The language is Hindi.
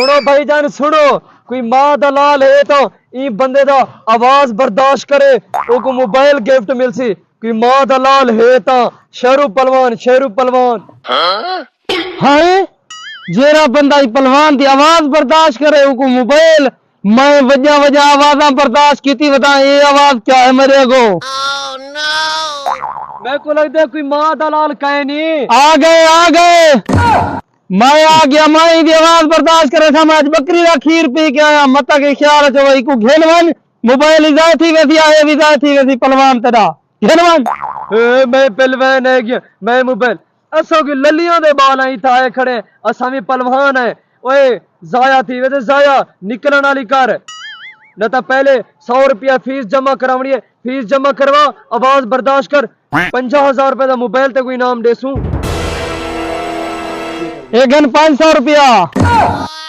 सुनो भाईजान सुनो, कोई मां दा लाल है तो ई बंदे दा आवाज बर्दाश्त करे ओको मोबाइल गिफ्ट मिलसी। कोई मां दा लाल है तो शेरू पलवान हाय जेरा बंदा ई पहलवान दी आवाज बर्दाश्त करे उको मोबाइल। मैं वजह वजह आवाज़ां बर्दाश्त की बता, ये आवाज क्या है मेरे को? मेरे को लगता है कोई मां दा लाल कहे नहीं। आ गए मैं आ गया। मैं दी आवाज बर्दाश्त करे था। मैं आज बकरी का खीर पी के आया। मता के ख्याल चो भाई को घेन वन मोबाइल इजाए थी वैसी आए भी जाए थी वैसी पहलवान तेरा घेन वन। मैं पहलवान है गया मैं मोबाइल असो की ललियों दे बाल आई था खड़े असा भी पहलवान है। ओए जाया थी वैसे जाया निकलने वाली कर न तो पहले 100 रुपया फीस जमा करावनी है। फीस जमा करवा आवाज बर्दाश्त कर 50,000 रुपए का मोबाइल ते कोई नाम देसू। एक 500 रुपया।